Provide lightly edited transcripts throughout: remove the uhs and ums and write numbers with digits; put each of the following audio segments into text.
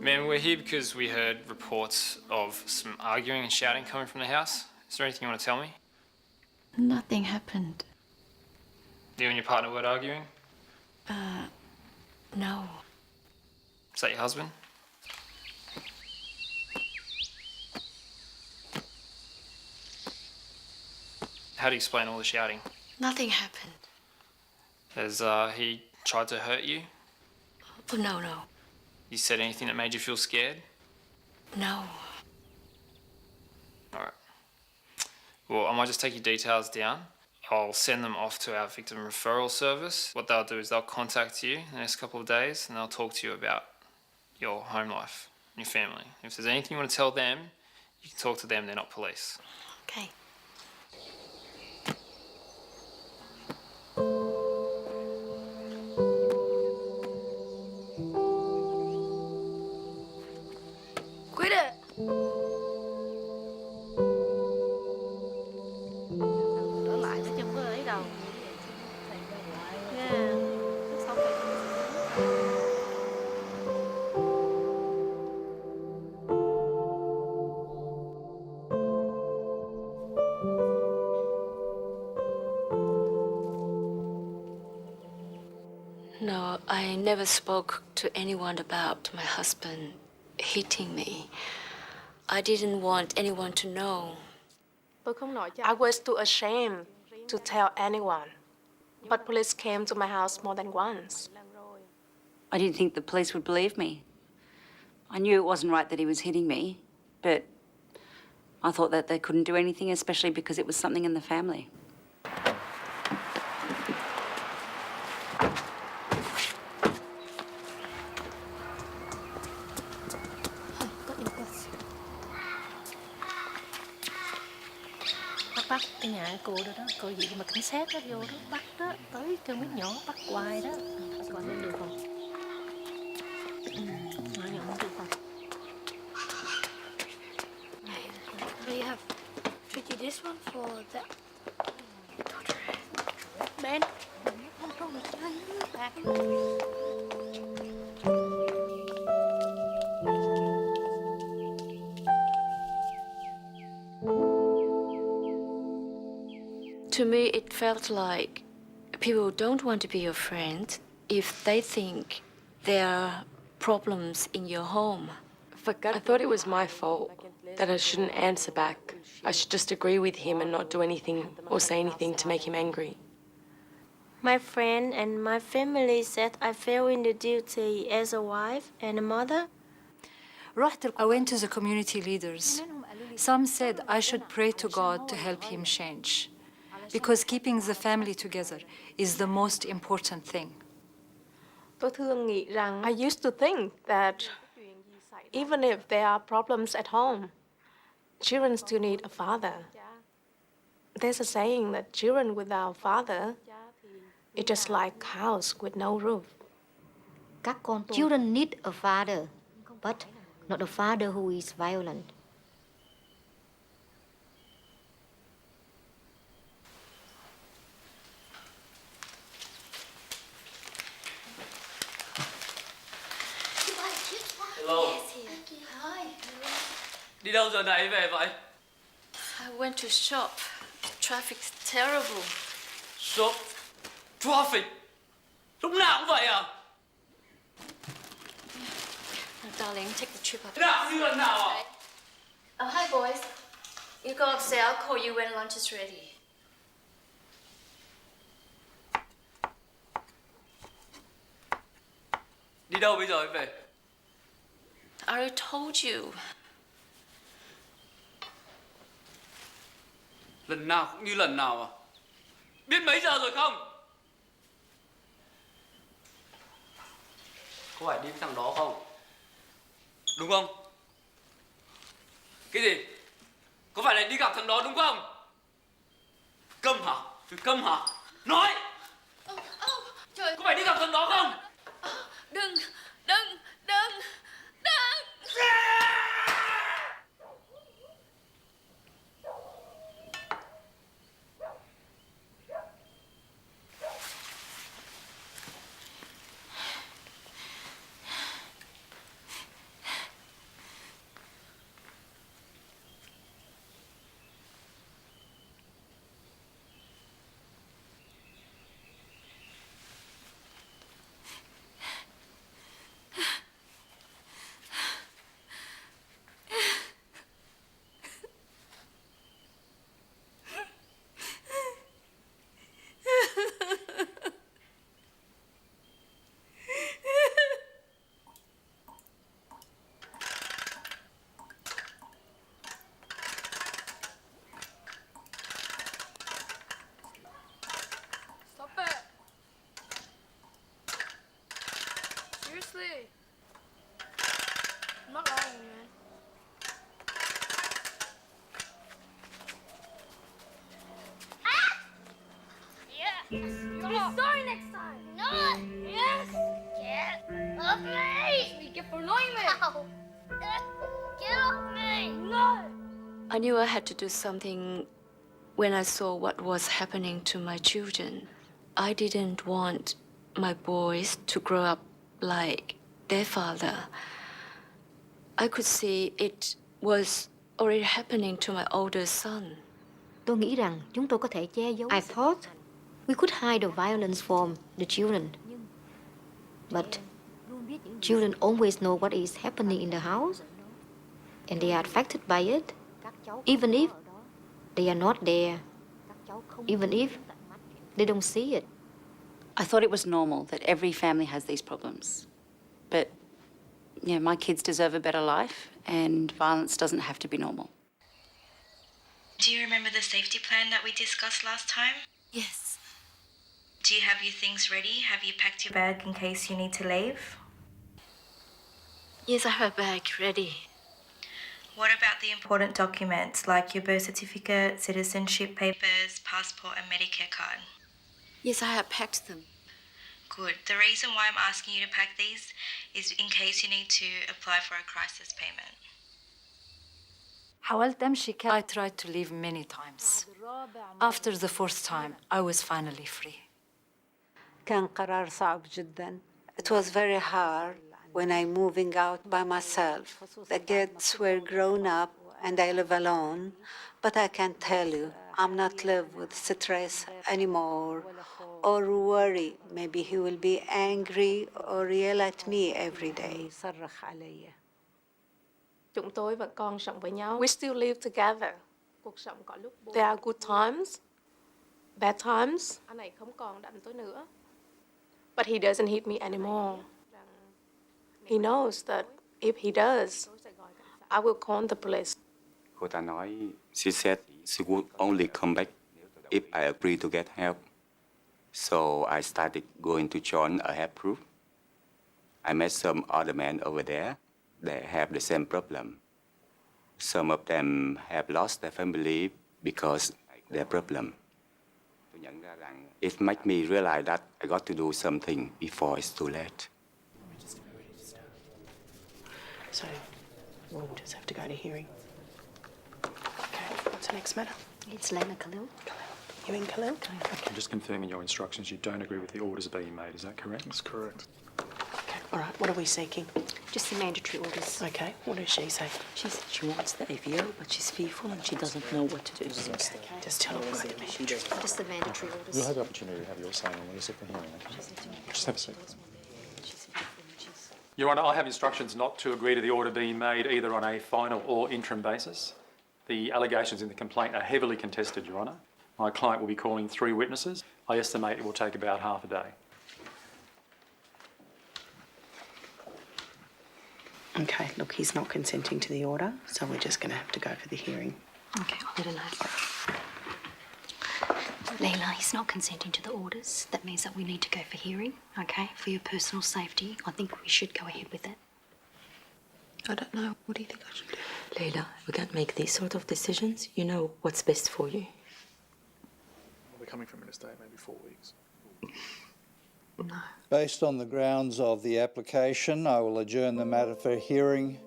Ma'am, we're here because we heard reports of some arguing and shouting coming from the house. Is there anything you want to tell me? Nothing happened. You and your partner weren't arguing? No. Is that your husband? How do you explain all the shouting? Nothing happened. Has he tried to hurt you? Oh, no. You said anything that made you feel scared? No. All right. Well, I might just take your details down. I'll send them off to our victim referral service. What they'll do is they'll contact you in the next couple of days and they'll talk to you about your home life and your family. If there's anything you want to tell them, you can talk to them. They're not police. Okay. Quit it! Trở lại chứ không có ấy đâu. Nha. Xong rồi. No, I never spoke to anyone about my husband hitting me. I didn't want anyone to know. Tôi không nói cho. I was too ashamed to tell anyone. But police came to my house more than once. I didn't think the police would believe me. I knew it wasn't right that he was hitting me, but I thought that they couldn't do anything, especially because it was something in the family. Bắt cái nhà cô đó đó, cô gì mà cảnh sát đó vô đó bắt đó, tới kêu mấy nhỏ bắt hoài đó. Coi lên được không? Nhỏ nhỏ được không? Do you have treated this one for that? Ben. To me, it felt like people don't want to be your friend if they think there are problems in your home. I thought it was my fault, that I shouldn't answer back. I should just agree with him and not do anything or say anything to make him angry. My friend and my family said I failed in the duty as a wife and a mother. I went to the community leaders. Some said I should pray to God to help him change, because keeping the family together is the most important thing. Tôi thường nghĩ rằng I used to think that even if there are problems at home, children still need a father. There's a saying that children without father is just like a house with no roof. Children need a father, but not a father who is violent. Hello. Đi đâu giờ này về vậy? I went to shop. Traffic's terrible. Shop? Traffic? Lúc nào cũng vậy à? Darling, take the trip up. Nào như lần nào à? Oh, hi, boys. You go upstairs. I'll call you when lunch is ready. Đi đâu bây giờ về? I already told you. Lần nào cũng như lần nào à? Biết mấy giờ rồi không? Có phải đi với thằng đó không? Đúng không? Cái gì? Có phải là đi gặp thằng đó đúng không? Câm hả? Câm hả? Nói! Trời! Có phải đi gặp thằng đó không? Đừng! gì? Mắc ơi nè. You'll be sorry next time. No. Yes. Get off me. You get for annoying me. Ow. Get off me. No. I knew I had to do something when I saw what was happening to my children. I didn't want my boys to grow up like their father. I could see it was already happening to my older son. Tôi nghĩ rằng chúng tôi có thể che giấu. I thought we could hide the violence from the children. But children always know what is happening in the house, and they are affected by it, even if they are not there, even if they don't see it. I thought it was normal that every family has these problems. But, my kids deserve a better life, and violence doesn't have to be normal. Do you remember the safety plan that we discussed last time? Yes. Do you have your things ready? Have you packed your bag in case you need to leave? Yes, I have a bag ready. What about the important documents like your birth certificate, citizenship papers, passport and Medicare card? Yes, I have packed them. Good. The reason why I'm asking you to pack these is in case you need to apply for a crisis payment. حاولت أمشي I tried to leave many times. After the fourth time, I was finally free. كان قرار صعب جدا. It was very hard when I'm moving out by myself. The kids were grown up and I live alone. But I can tell you, I'm not live with stress anymore or worry. Maybe he will be angry or yell at me every day. Chúng tôi và con sống với nhau. We still live together. Cuộc sống có lúc there are good times, bad times. Anh ấy không còn đánh tôi nữa. But he doesn't hit me anymore. He knows that if he does, I will call the police. Cô ta nói, she said she would only come back if I agree to get help. So I started going to join a help group. I met some other men over there. They have the same problem. Some of them have lost their family because of their problem. It made me realize that I got to do something before it's too late. So we'll just have to go to hearing. Okay, what's the next matter? It's Lena Khalil. You in Khalil? I'm just confirming your instructions. You don't agree with the orders being made, is that correct? That's correct. Okay, all right, what are we seeking? Just the mandatory orders. Okay, what does she say? She said she wants the AVO, but she's fearful and she doesn't know what to do. Okay, just tell her what I mean. Just the mandatory orders. You'll have the opportunity to have your say when you sit for hearing. Just have a seat. Your Honour, I have instructions not to agree to the order being made either on a final or interim basis. The allegations in the complaint are heavily contested, Your Honour. My client will be calling 3 witnesses. I estimate it will take about half a day. Okay, look, he's not consenting to the order, so we're just going to have to go for the hearing. Okay, I'll let her know. Leila, he's not consenting to the orders. That means that we need to go for hearing, okay? For your personal safety, I think we should go ahead with it. I don't know. What do you think I should do? Leila, we can't make these sort of decisions. You know what's best for you. We're coming from interstate, maybe 4 weeks. No. Based on the grounds of the application, I will adjourn the matter for hearing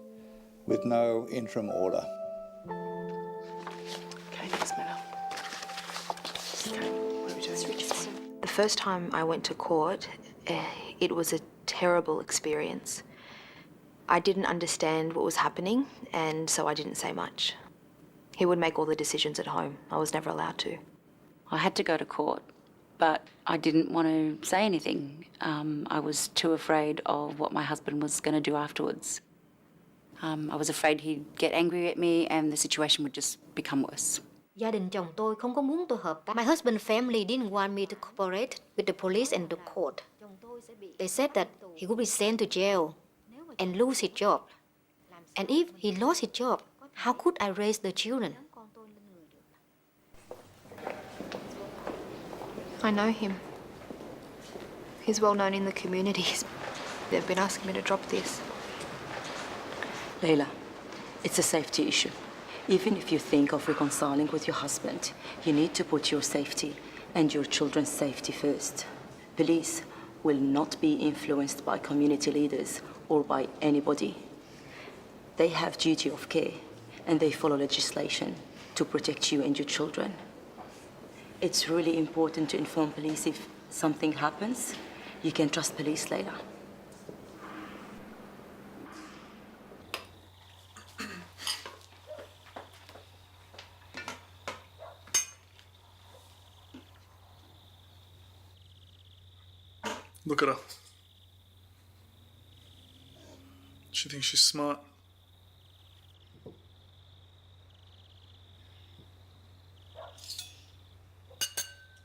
with no interim order. Okay, next matter. Okay, what are we doing? The first time I went to court, it was a terrible experience. I didn't understand what was happening, and so I didn't say much. He would make all the decisions at home. I was never allowed to. I had to go to court, but I didn't want to say anything. I was too afraid of what my husband was going to do afterwards. I was afraid he'd get angry at me and the situation would just become worse. Gia đình chồng tôi không có muốn tôi hợp tác. My husband's family didn't want me to cooperate with the police and the court. They said that he would be sent to jail and lose his job. And if he lost his job, how could I raise the children? I know him. He's well known in the community. They've been asking me to drop this. Layla, it's a safety issue. Even if you think of reconciling with your husband, you need to put your safety and your children's safety first. Police will not be influenced by community leaders or by anybody. They have duty of care and they follow legislation to protect you and your children. It's really important to inform police if something happens. You can trust police, Layla. Look at her. She thinks she's smart.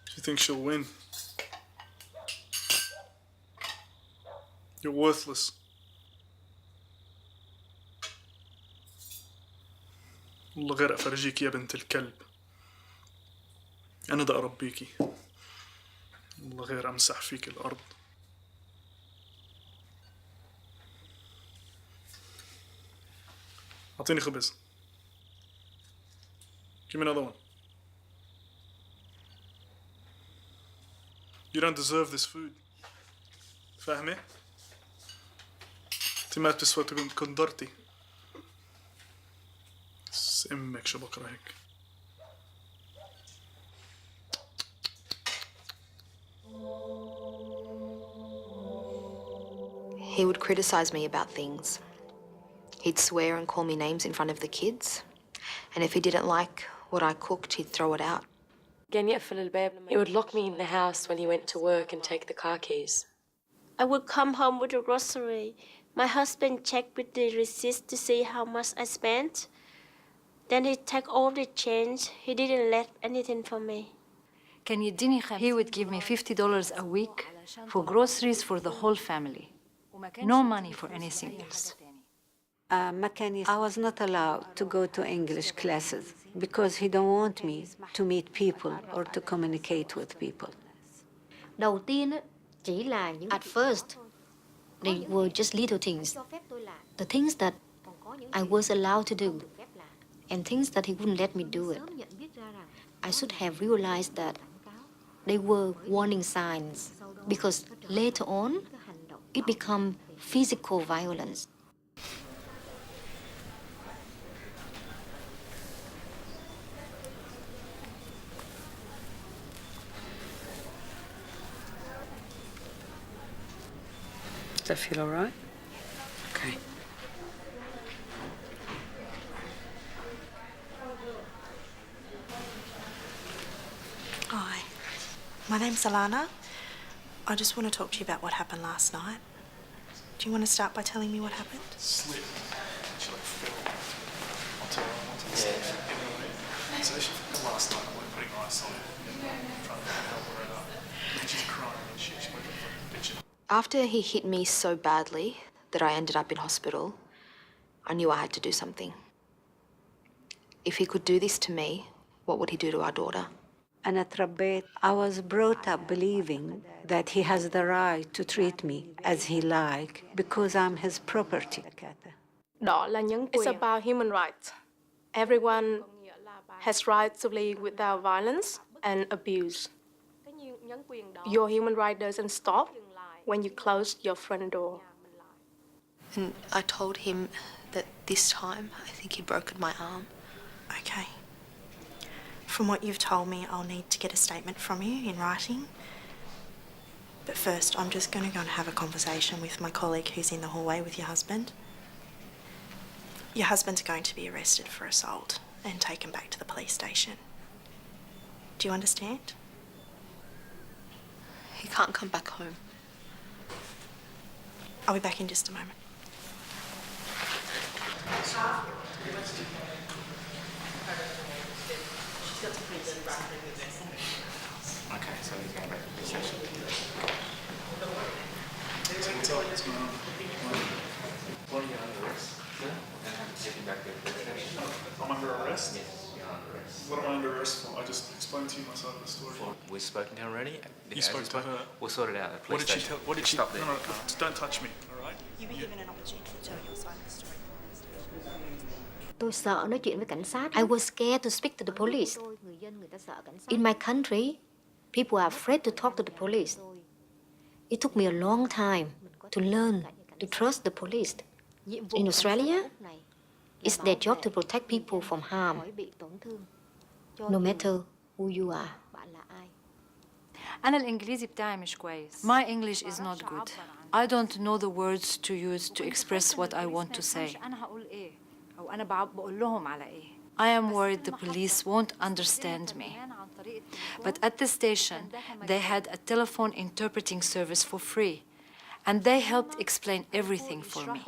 She thinks she'll win. You're worthless. والله غير أفرجيك يا بنت الكلب. أنا دا أربيكي. والله غير أمسح فيك الأرض. أعطيني خبز. Give me another one. You don't deserve this food. فاهمة؟ أنت ما بتسوى تكون كندرتي. أمك شو بكرهك. He would criticize me about things. He'd swear and call me names in front of the kids. And if he didn't like what I cooked, he'd throw it out. He would lock me in the house when he went to work and take the car keys. I would come home with a grocery. My husband checked with the receipt to see how much I spent. Then he'd take all the change. He didn't let anything for me. He would give me $50 a week for groceries for the whole family. No money for anything else. I was not allowed to go to English classes because he don't want me to meet people or to communicate with people. Đầu tiên á, chỉ là những at first, they were just little things. The things that I was allowed to do and things that he wouldn't let me do it. I should have realized that they were warning signs because later on, it became physical violence. Does that feel all right? Okay. Hi, my name's Alana. I just want to talk to you about what happened last night. Do you want to start by telling me what happened? Slip. She like fell onto the step. So she fell last night. I went putting ice on her, trying to help her up. And she's crying and shit. She went to the bitch. After he hit me so badly that I ended up in hospital, I knew I had to do something. If he could do this to me, what would he do to our daughter? أنا اتربيت. I was brought up believing that he has the right to treat me as he like because I'm his property. Đó là nhân quyền. It's about human rights. Everyone has rights to live without violence and abuse. Your human right doesn't stop when you close your front door. And I told him that this time I think he'd broken my arm. Okay. From what you've told me, I'll need to get a statement from you in writing. But first, I'm just going to go and have a conversation with my colleague who's in the hallway with your husband. Your husband's going to be arrested for assault and taken back to the police station. Do you understand? He can't come back home. I'll be back in just a moment. Okay, so he's going back to the station. So what's up? What's going on? What are you under arrest? I'm under arrest? Yes, you're under arrest. What am I under arrest for? I just explained to you my side of the story. We've spoken to her already. You spoke to her? We'll sort it out at the What police did she station. tell? What did she? Stop there. No, don't touch me. All right. You were given an opportunity to tell your side of the story. Tôi sợ nói chuyện với cảnh sát. I was scared to speak to the police. In my country, people are afraid to talk to the police. It took me a long time to learn to trust the police. In Australia, it's their job to protect people from harm, no matter who you are. أنا الإنجليزي بتاعي مش كويس. My English is not good. I don't know the words to use to express what I want to say. أنا هقول إيه أو أنا بقول لهم على إيه. I am worried the police won't understand me. But at the station, they had a telephone interpreting service for free, and they helped explain everything for me.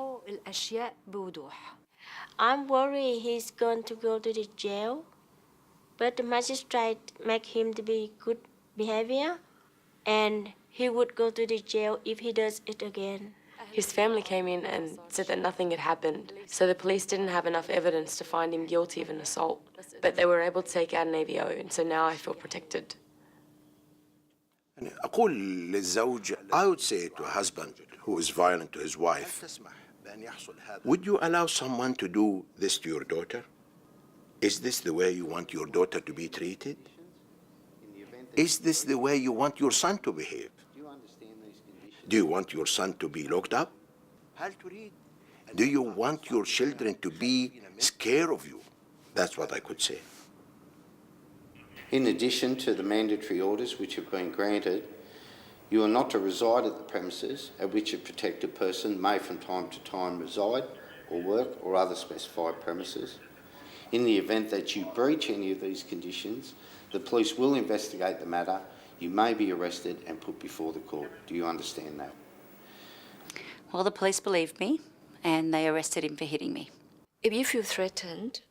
I'm worried he's going to go to the jail, but the magistrate make him to be good behavior, and he would go to the jail if he does it again. His family came in and said that nothing had happened, so the police didn't have enough evidence to find him guilty of an assault. But they were able to take out an AVO, and so now I feel protected. I would say to a husband who is violent to his wife, would you allow someone to do this to your daughter? Is this the way you want your daughter to be treated? Is this the way you want your son to behave? Do you want your son to be locked up? Do you want your children to be scared of you? That's what I could say. In addition to the mandatory orders which have been granted, you are not to reside at the premises at which a protected person may from time to time reside or work or other specified premises. In the event that you breach any of these conditions, the police will investigate the matter. You may be arrested and put before the court. Do you understand that? Well, the police believed me and they arrested him for hitting me. If you feel threatened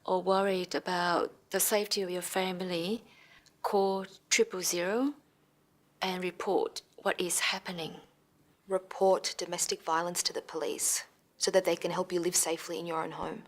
or worried about the safety of your family, call 000 and report what is happening. Report domestic violence to the police so that they can help you live safely in your own home.